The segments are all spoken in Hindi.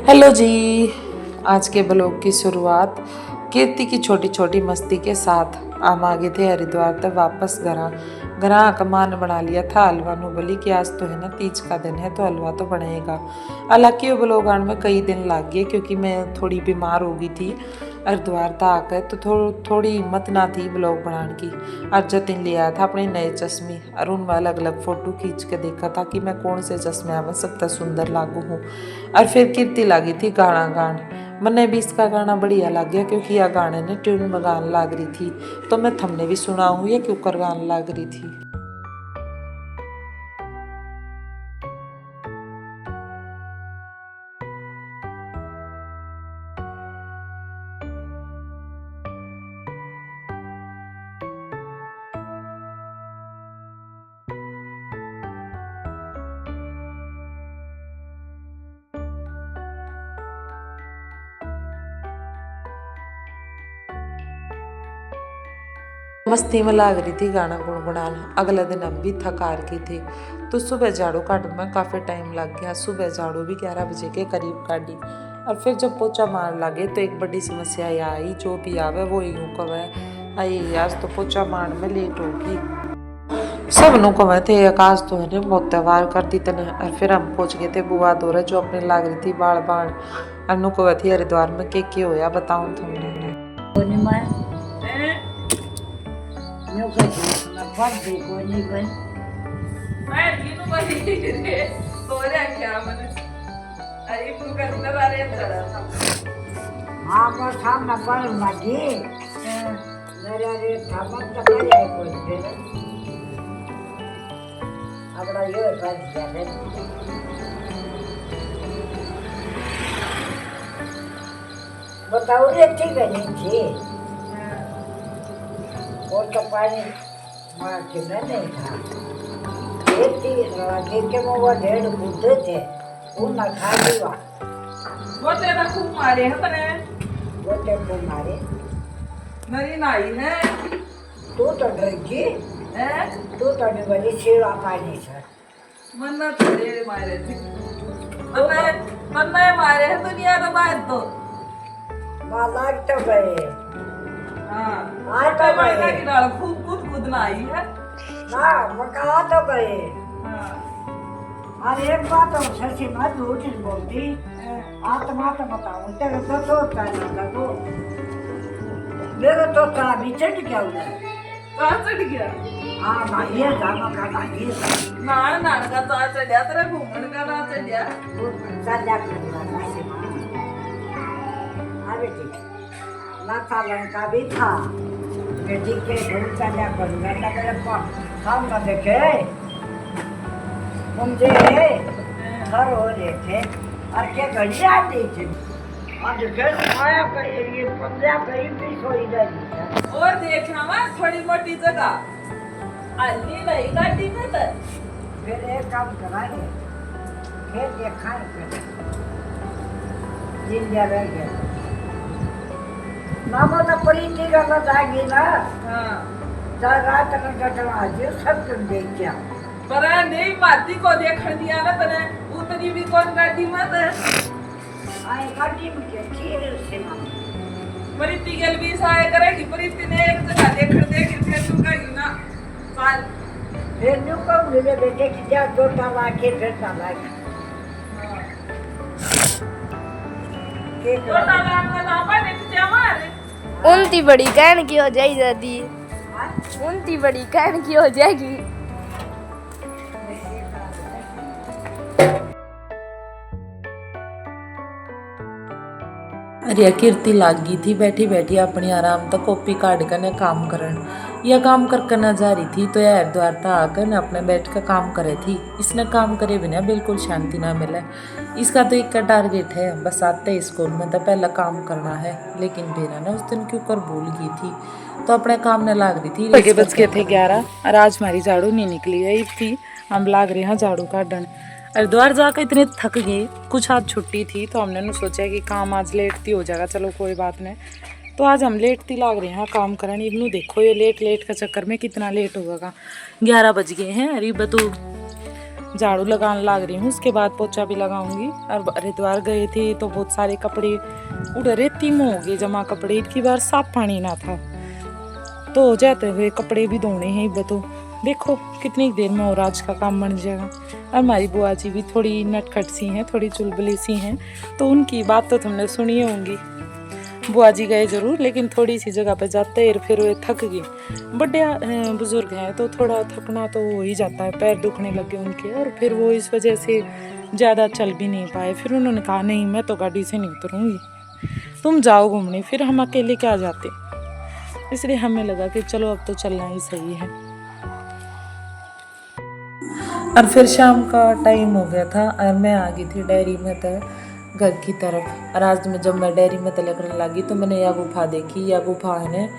हेलो जी। आज के ब्लॉग की शुरुआत कीर्ति की छोटी छोटी मस्ती के साथ। हम आ गए थे हरिद्वार तक वापस घरा का मान बना लिया था हलवा नु बोली कि आज तो है ना तीज का दिन है तो हलवा तो बनेगा। हालांकि वो ब्लॉग आने में कई दिन लग गए क्योंकि मैं थोड़ी बीमार हो गई थी। हरिद्वार तक आकर तो थोड़ी हिम्मत ना थी ब्लॉग बनाने की। और जतिन ले आया था अपने नए चश्मे और उनमें अलग अलग फोटो खींच के देखा था कि मैं कौन से चश्मे में सबसे सुंदर लागू हूँ। और फिर कीर्ति लगी थी गाना गान। मैंने भी इसका गाना बढ़िया लग गया क्योंकि यह गाने ने ट्यून में गान लाग रही थी तो मैं थमने भी सुना हूँ ये क्यों कर गान लाग रही थी। मस्ती में लाग रही थी गाना गुनगुनाना। अगले दिन हम भी थकार की थी तो सुबह झाड़ू काटने में काफ़ी टाइम लग गया। सुबह झाड़ू भी 11 बजे के करीब काटी और फिर जब पोछा मार लगे तो एक बड़ी समस्या यह आई जो भी आवे वो यूँ कवे आई आज तो पोछा मारने में लेट होगी। सब नु कवे थे आकाश तो है बहुत त्यौहार कर दी तने। और फिर हम पहुंच गए थे बुआ दौरे जो अपने लाग रही थी बाल बाण। अनु कवे थी हरिद्वार में के होया बताऊं तुमने। Não conheço, não pode ver com ninguém. हाँ बस हम न पर मजी मेरा रे थामन तो कर जाए कोई फिर अपना ये कर दिया है बताओ रे ठीक है नहीं थी और तो पानी मार के नहीं था खेती के वो 1.5 बुद्धे थे वो न खा लिया वो तेरा खूब मारे हैं तने वो टेम्पो मारे नरी नाई है तू तो डर गई हैं तू तो बड़ी सेवा पानी से मन्ना तेरे मारे थे मन्ना मारे हैं दुनिया का बात तो मालाक तो गए हाँ आ तो मायका गए की डाल खूब कूद ना आई है ना मका तो गए हाँ और एक बात और सच्ची मत झूठ नहीं बोलती आत्मा तो बताऊं तेरे तो सोचता नहीं तो मेरे तो सारा भी चढ़ गया उधर कहाँ चढ़ गया हाँ भाई ये जाना का भाई नान का तो चढ़िया तेरा घूमने का ना चढ़िया वो सजा करूँगा ऐसे माँ अरे ठीक ना सालन का भी था बेटी के घर सजा करूँगा ना मेरे पास हम ना देखे मुझे घर हो रहे थे और क्या घड़ी आती थी और घर आया कहीं ये 15 करीब 20 हो ही रही और देखना मैं थोड़ी मोटी जगह अन्नी नहीं गाड़ी में तो फिर एक काम कराएंगे फिर देखा जिंदा रह गया मामा तो प्रीति का बताएगी ना हाँ रात में घटना जो सब तुम देख क्या पर नहीं माती को देख दिया ना तने उतनी भी कौन गाड़ी में तो आए गाड़ी में क्या खीर से मामा प्रीति गल भी सहाय करेगी प्रीति ने एक जगह देख फिर तू कहेगी ना साल फिर न्यू कब मेरे बेटे की जा दो ताला के फिर ताला के तो ताला का नापा देखते हमारे उनती बड़ी कहन की हो जाएगी दादी उनती बड़ी कहन की हो जाएगी। अरे कीर्ति लागी थी बैठी बैठी अपनी आराम तक कॉपी काट कर ने काम करन। यह काम कर ना जा रही थी तो यह हरिद्वार था आकर न अपने बैठ कर काम करे थी। इसने काम करे बिना बिल्कुल शांति ना मिले। इसका तो एक का टारगेट है बस आते स्कूल में तो पहला काम करना है। लेकिन बेरा ना उस दिन क्यों कर भूल गई थी तो अपने काम में लाग रही थी। बज गए थे 11 और आज हमारी झाड़ू नहीं निकली है थी। हम लाग रहे हैं झाड़ू काटन। हरिद्वार जाकर इतने थक गए कुछ आज छुट्टी थी तो हमने सोचा कि काम आज लेट हो जाएगा चलो कोई बात नहीं। तो आज हम लेट थी लाग रहे हैं काम करने। इनू देखो ये लेट का चक्कर में कितना लेट होगा 11 बज गए हैं। अरे बतू झाड़ू लगाने लग रही हूँ, उसके बाद पोछा भी लगाऊंगी। और हरिद्वार गए थे तो बहुत सारे कपड़े उड़ रेती में हो गए जमा, कपड़े की बार साफ पानी ना था तो हो जाते हुए कपड़े भी धोने हैं। तो देखो कितनी देर में और आज का काम बन जाएगा। और हमारी बुआ जी भी थोड़ी नटखट सी हैं, थोड़ी चुलबुली सी हैं, तो उनकी बात तो तुमने सुनी होंगी। बुआ जी गए जरूर, लेकिन थोड़ी सी जगह पे जाते हैं फिर वे थक गए। बड़े बुजुर्ग हैं तो थोड़ा थकना तो हो ही जाता है, पैर दुखने लगे उनके, और फिर वो इस वजह से ज़्यादा चल भी नहीं पाए। फिर उन्होंने कहा नहीं मैं तो गाड़ी से नहीं उतरूँगी, तुम जाओ घूमने, फिर हम अकेले क्या जाते। इसलिए हमें लगा कि चलो अब तो चलना ही सही है। और फिर शाम का टाइम हो गया था और मैं आ गई थी डेयरी में तो घर की तरफ। और आज में जब मैं डेयरी में लगने लगी तो मैंने यह गुफा देखी। यह गुफा है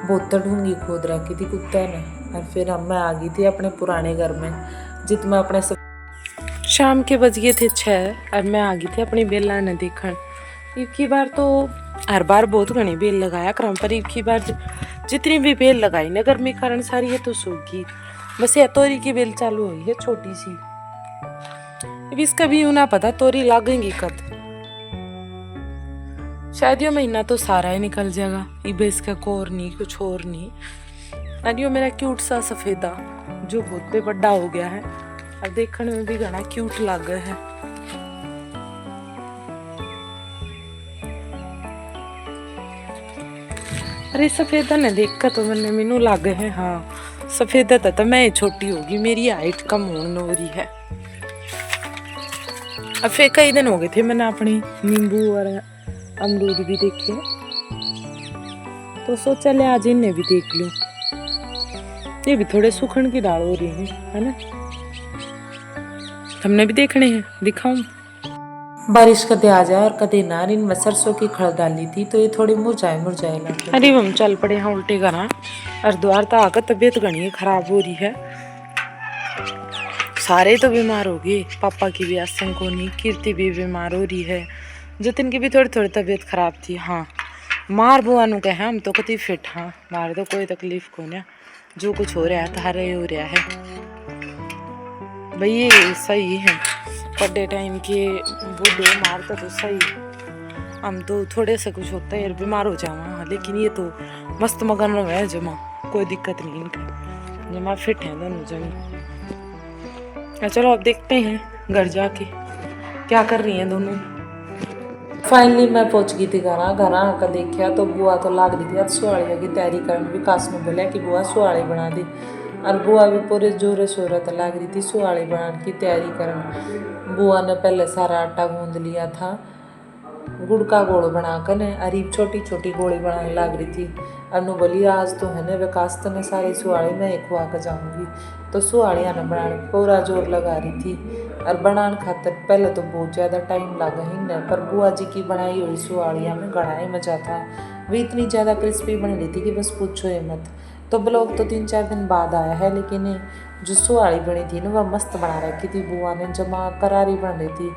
बहुत ढूंगी खोद रखी थी कुत्ते ने। और फिर अब मैं आ गई थी अपने पुराने घर में, जित में अपने शाम के बज गए थे 6 और मैं आ गई थी अपनी बेला ने देखने। एक की बार तो हर बार बहुत घनी बेल लगाया क्रम पर, एक की बार जितनी भी बेल लगाई ना गर्मी कारण सारी है तो सूखी। बस ये तोरी की बेल चालू हुई है छोटी सी, अब इसका भी ना पता तोरी लागेंगी कब। शायद ये महीना तो सारा ही निकल जाएगा, ये इसका कोर नहीं कुछ और नहीं। और ये मेरा क्यूट सा सफेदा जो बहुत पे बड़ा हो गया है और देखने में भी घना क्यूट लग है। अरे सफेदा ने देख कर तो मैनू लग है, हाँ सफेदा तो मैं छोटी होगी, मेरी हाइट कम होने हो रही है। अब फिर कई दिन हो गए थे मैंने अपनी नींबू और अमरूद भी देखे, तो सोचा ले आज इन्हें भी देख लो। ये भी थोड़े सूखन की दाल हो रही है ना, हमने भी देखने हैं, दिखाऊं। बारिश कदे आ जाए और कदे ना। इनमें सरसों की खड़ डाली थी तो ये थोड़ी मुरझाए लगे। अरे हम चल पड़े हैं उल्टे करा और द्वार तक आकर तबीयत घनी खराब हो रही है। सारे तो बीमार हो गए, पापा की भी आसन को नहीं, कीर्ति भी बीमार हो रही है, जतिन की भी थोड़ी थोड़ी तबीयत खराब थी। हाँ मार बुआ नु कहे हम तो कति फिट, हाँ मारे तो कोई तकलीफ को ना, जो कुछ हो रहा है थारे हो रहा है भाई, ये सही है। बड़े टाइम के बूढ़े मारते तो सही, हम तो थोड़े से कुछ होता है बीमार हो जावा, लेकिन ये तो मस्त मगन है जमा, कोई दिक्कत नहीं इनका, जमा फिट है दोनों जमी। चलो अब देखते हैं घर जाके क्या कर रही हैं दोनों। फाइनली मैं पहुंच गई थी घर आकर देखा तो बुआ तो लाग रही थी आज सुहाड़िया की तैयारी करने। विकास ने बोला कि बुआ सुहाड़ी बना दी, और बुआ भी पूरे जोरे शोरे तो लग रही थी सुहाड़ी बनाने की तैयारी करने। बुआ ने पहले सारा आटा गूंद लिया था, गुड़ का गोल बनाकर ने अरीब छोटी छोटी गोली बनाने लग रही थी। अनु बोली आज तो है ना विकास तो ने सारी सुहाड़ी मैं एक खुआ कर जाऊँगी, तो सुहाड़िया ने बनाने पूरा जोर लगा रही थी। और बनाने खातर पहले तो बहुत ज़्यादा टाइम लगा ही न, पर बुआ जी की बनाई हुई सुहाड़िया में घड़ा ही मजा था। वे इतनी ज़्यादा क्रिस्पी बन रही थी कि बस पूछो ही मत। तो ब्लॉग तो 3-4 दिन बाद आया है, लेकिन जो सुहाड़ी बनी थी ना वह मस्त बना रखी थी बुआ ने, जमा करारी बन रही थी।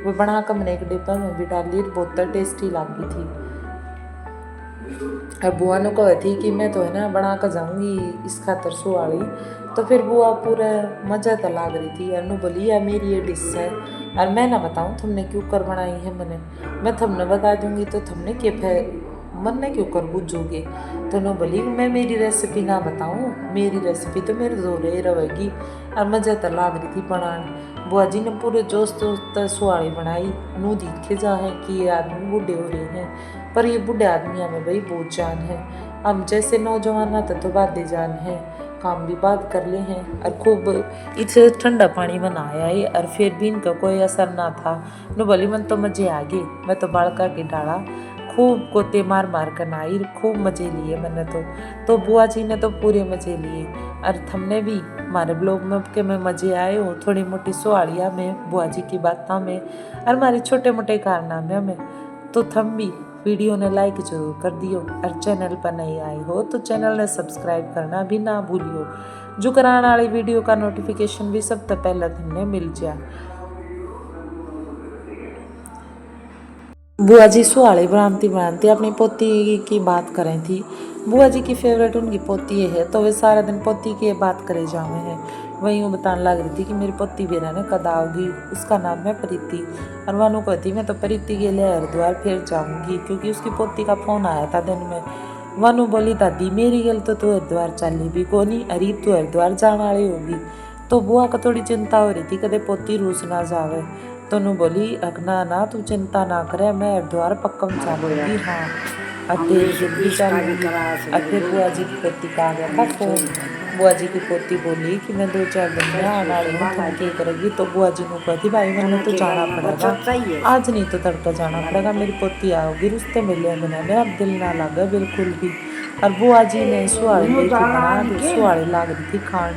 वो बना कर मैंने एक डिब्बा में भी डाली, बहुत टेस्टी लगी थी। अब बुआ ने कहा थी कि मैं तो है ना बना कर जाऊँगी इस खातर सुहाड़ी, तो फिर बुआ पूरा मज़ा तो लाग रही थी। अनु बोली या मेरी ये डिश है और मैं ना बताऊँ तुमने क्यों कर बनाई है, मैं तुमने बता दूँगी तो तुमने क्या मन ने क्यों कर बूझोगे। तो नो बोली मैं मेरी रेसिपी ना बताऊँ, मेरी रेसिपी तो मेरे जोरे रहेगी। और मज़ा तो लाग रही थी बनाने। बुआ जी ने पूरे जोश तक सुहाड़ी बनाई। नू दिखे जा है कि ये आदमी बूढ़े हो रहे हैं, पर ये बूढ़े आदमियों में भाई बहुत जान है। हम जैसे नौजवान ना तो बातें जान है, काम भी बात कर ले हैं। और खूब इसे ठंडा पानी बनाया है और फिर भी इनका कोई असर ना था। नो बोली मन तो मज़े आ गए, मैं तो बाल के डाला, खूब गोते मार मार कर नाई, खूब मज़े लिए मैंने तो बुआ जी ने तो पूरे मज़े लिए। और हमने भी हमारे ब्लॉग में के में मज़े आए हो, थोड़ी मोटी सुहाड़िया में, बुआ जी की बातों में और हमारे छोटे मोटे कारनामे में। तो थम भी वीडियो ने लाइक जरूर कर दियो, और चैनल पर नहीं आए हो तो चैनल ने सब्सक्राइब करना भी ना भूलियो, जो कराने वाली वीडियो का नोटिफिकेशन भी सबसे पहले तुमने मिल जाए। बुआ जी सुहाड़ी बनाती अपनी पोती की बात करें थी। बुआ जी की फेवरेट उनकी पोती है, तो वे सारा दिन पोती की बात करे जावे हैं वहीं वो बताने लग रही थी कि मेरी पोती बेरा ने कद आओगी, उसका नाम है प्रीति। और वानू कहती मैं तो प्रीति के लिए हरिद्वार फिर जाऊंगी, क्योंकि उसकी पोती का फ़ोन आया था दिन में। वानू बोली दादी मेरी गल तो तू हरिद्वार चली भी कोनी, अरे तू हरिद्वार जाने वाली होगी। तो बुआ को थोड़ी चिंता हो रही थी कदे पोती रूस ना जावे। तो नू बोली अगना ना तू चिंता ना करे, मैं हरिद्वार पक्कम चलूंगी। हाँ अते जल्दी चलूंगी। अते बुआ जी की पोती का आ गया था फोन। बुआ जी की पोती बोली कि मैं 2-4 दिन में आने वाली हूँ, तुम क्या करेगी। तो बुआ जी ने कहती भाई मैंने तो जाना पड़ेगा, आज नहीं तो तड़का जाना पड़ेगा, मेरी पोती आओगी, रिश्ते मिले बिना मेरा दिल ना लगे बिल्कुल भी। और बुआ जी ने सुहाड़ी ली थी बना, सुहाड़ी लाग रही थी खान।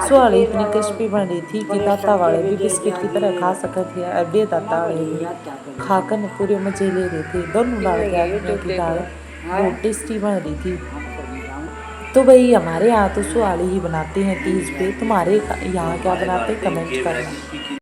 सुहाड़ी इतनी क्रिस्पी बन रही थी कि दाता वाले भी बिस्किट की तरह खा सकते थे, और बे दाता वाले भी खाकर पूरे मजे ले रहे थे। दोनों दाल के आदमियों की दाल बहुत टेस्टी बन रही थी। तो भाई हमारे यहाँ तो सुहाड़ी ही बनाते हैं तीज पे, तुम्हारे यहाँ क्या बनाते हैं कमेंट करना।